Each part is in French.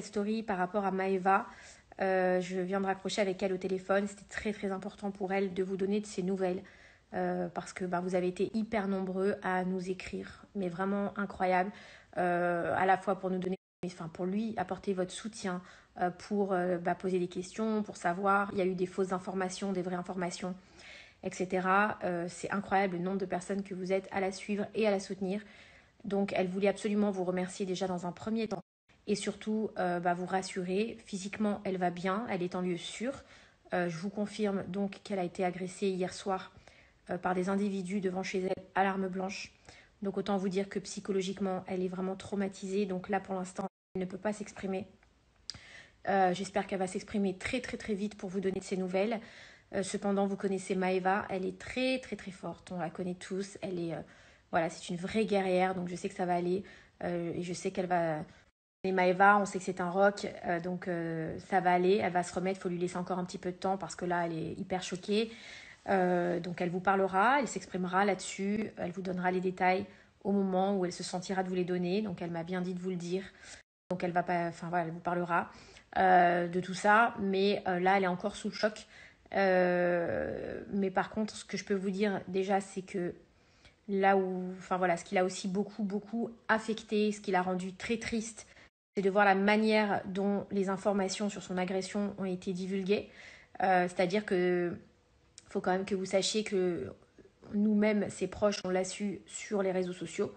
cette story par rapport à Maëva. Je viens de raccrocher avec elle au téléphone. C'était très très important pour elle de vous donner de ses nouvelles. Parce que vous avez été hyper nombreux à nous écrire. Mais vraiment incroyable. À la fois pour nous donner, enfin pour lui, apporter votre soutien, pour poser des questions, pour savoir. Il y a eu des fausses informations, des vraies informations, etc. C'est incroyable le nombre de personnes que vous êtes à la suivre et à la soutenir. Donc elle voulait absolument vous remercier déjà dans un premier temps et surtout vous rassurer. Physiquement, elle va bien, elle est en lieu sûr. Je vous confirme donc qu'elle a été agressée hier soir par des individus devant chez elle à l'arme blanche. Donc autant vous dire que psychologiquement, elle est vraiment traumatisée. Donc là, pour l'instant, elle ne peut pas s'exprimer. J'espère qu'elle va s'exprimer très très très vite pour vous donner de ses nouvelles. Cependant, vous connaissez Maëva, elle est très très très forte. On la connaît tous. Elle est c'est une vraie guerrière. Donc je sais que ça va aller et je sais qu'elle va. Et Maëva, on sait que c'est un rock, donc ça va aller. Elle va se remettre. Il faut lui laisser encore un petit peu de temps parce que là, elle est hyper choquée. Donc elle vous parlera, elle s'exprimera là-dessus, elle vous donnera les détails au moment où elle se sentira de vous les donner. Donc elle m'a bien dit de vous le dire. Donc elle va pas, elle vous parlera de tout ça. Mais là, elle est encore sous le choc. Mais par contre, ce que je peux vous dire déjà, c'est que là où, ce qui l'a aussi beaucoup affecté, ce qui l'a rendu très triste, c'est de voir la manière dont les informations sur son agression ont été divulguées. C'est-à-dire que faut quand même que vous sachiez que nous-mêmes, ses proches, on l'a su sur les réseaux sociaux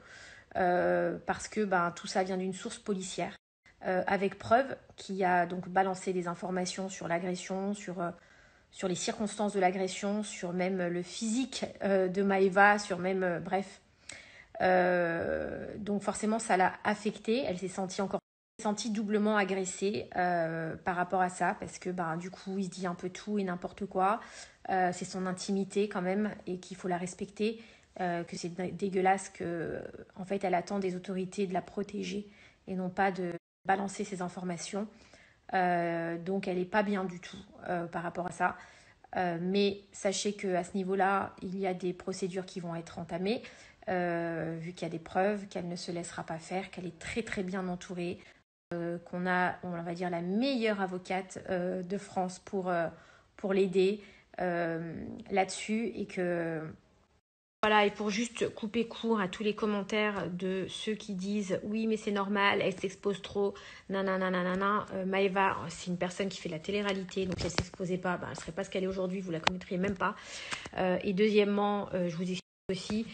parce que tout ça vient d'une source policière avec preuve qui a donc balancé des informations sur l'agression, sur les circonstances de l'agression, sur même le physique de Maëva, sur même bref. Donc forcément, ça l'a affectée. Elle s'est sentie doublement agressée par rapport à ça parce que du coup, il se dit un peu tout et n'importe quoi. C'est son intimité quand même et qu'il faut la respecter. Que c'est dégueulasse que en fait, elle attend des autorités de la protéger et non pas de balancer ses informations. Donc elle n'est pas bien du tout par rapport à ça. Mais sachez qu'à ce niveau-là, il y a des procédures qui vont être entamées, vu qu'il y a des preuves, qu'elle ne se laissera pas faire, qu'elle est très très bien entourée, qu'on a, on va dire, la meilleure avocate de France pour l'aider là-dessus et que... Voilà, et pour juste couper court à tous les commentaires de ceux qui disent oui mais c'est normal, elle s'expose trop, nanana, Maëva c'est une personne qui fait de la télé-réalité, donc si elle ne s'exposait pas, elle ne serait pas ce qu'elle est aujourd'hui, vous la connaîtriez même pas. Et deuxièmement, je vous explique aussi,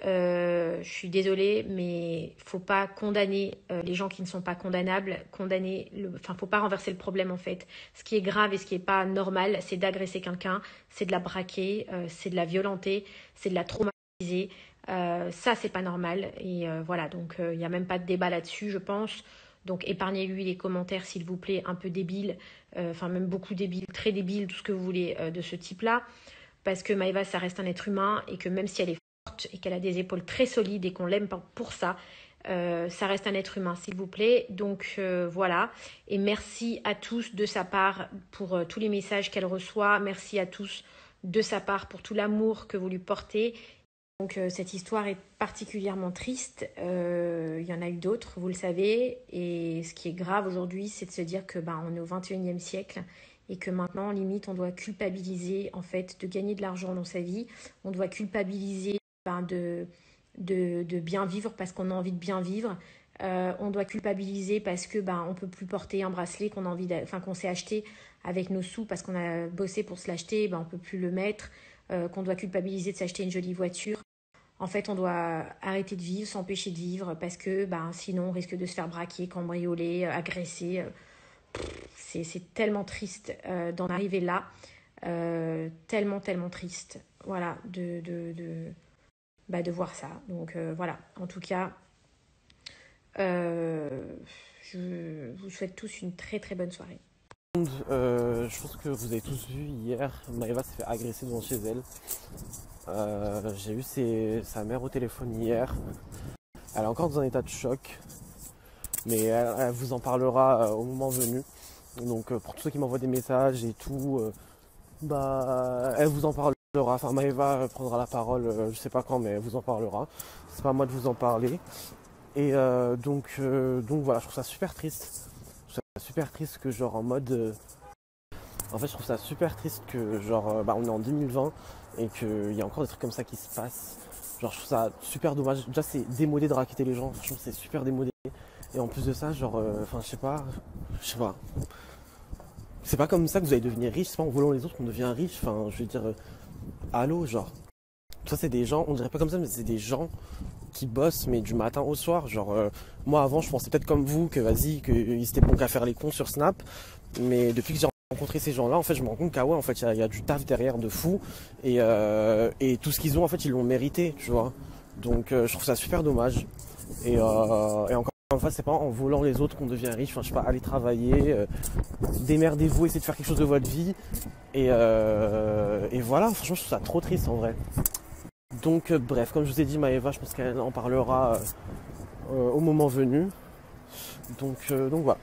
je suis désolée, mais il ne faut pas condamner les gens qui ne sont pas condamnables, faut pas renverser le problème en fait. Ce qui est grave et ce qui n'est pas normal, c'est d'agresser quelqu'un, c'est de la braquer, c'est de la violenter, c'est de la traumatiser. Ça c'est pas normal et voilà, donc il n'y a même pas de débat là-dessus, je pense. Donc épargnez-lui les commentaires s'il vous plaît un peu débiles, même beaucoup débiles, très débiles, tout ce que vous voulez de ce type-là, parce que Maëva ça reste un être humain et que même si elle est forte et qu'elle a des épaules très solides et qu'on l'aime pour ça, ça reste un être humain s'il vous plaît. Donc voilà, et merci à tous de sa part pour tous les messages qu'elle reçoit, merci à tous de sa part pour tout l'amour que vous lui portez. Donc cette histoire est particulièrement triste, il y en a eu d'autres, vous le savez, et ce qui est grave aujourd'hui, c'est de se dire que on est au 21e siècle et que maintenant, limite, on doit culpabiliser en fait de gagner de l'argent dans sa vie, on doit culpabiliser de bien vivre parce qu'on a envie de bien vivre, on doit culpabiliser parce que on peut plus porter un bracelet qu'on a envie qu'on s'est acheté avec nos sous parce qu'on a bossé pour se l'acheter, on peut plus le mettre, qu'on doit culpabiliser de s'acheter une jolie voiture. En fait, on doit arrêter de vivre, s'empêcher de vivre parce que sinon on risque de se faire braquer, cambrioler, agresser. C'est tellement triste d'en arriver là. Tellement triste. Voilà, de voir ça. Donc voilà, en tout cas, je vous souhaite tous une très très bonne soirée. Je pense que vous avez tous vu hier, Maëva s'est fait agresser devant chez elle. J'ai eu sa mère au téléphone hier. Elle est encore dans un état de choc, mais elle vous en parlera au moment venu. Donc pour tous ceux qui m'envoient des messages et tout, elle vous en parlera. Enfin Maëva prendra la parole, je sais pas quand, mais elle vous en parlera. C'est pas à moi de vous en parler. Et donc voilà, je trouve ça super triste. super triste que genre en mode... En fait, je trouve ça super triste que genre on est en 2020 et qu'il y a encore des trucs comme ça qui se passent. Genre je trouve ça super dommage. Déjà c'est démodé de raqueter les gens, franchement c'est super démodé. Et en plus de ça, genre, enfin je sais pas. C'est pas comme ça que vous allez devenir riche, c'est pas en volant les autres qu'on devient riche. Enfin je veux dire, allô, genre. Ça c'est des gens, on dirait pas comme ça, mais c'est des gens qui bossent mais du matin au soir. Genre moi avant je pensais peut-être comme vous que vas-y, qu'ils étaient bons qu'à faire les cons sur Snap. Mais depuis que j'ai rencontré ces gens-là, en fait, je me rends compte qu'ah ouais, en fait, il y a du taf derrière de fou et tout ce qu'ils ont, en fait, ils l'ont mérité, tu vois. Donc, je trouve ça super dommage. Et encore une fois, c'est pas en volant les autres qu'on devient riche. Enfin, je sais pas, aller travailler, démerdez-vous, essayez de faire quelque chose de votre vie. Et voilà, franchement, je trouve ça trop triste en vrai. Donc, bref, comme je vous ai dit, Maëva, je pense qu'elle en parlera au moment venu. Donc voilà.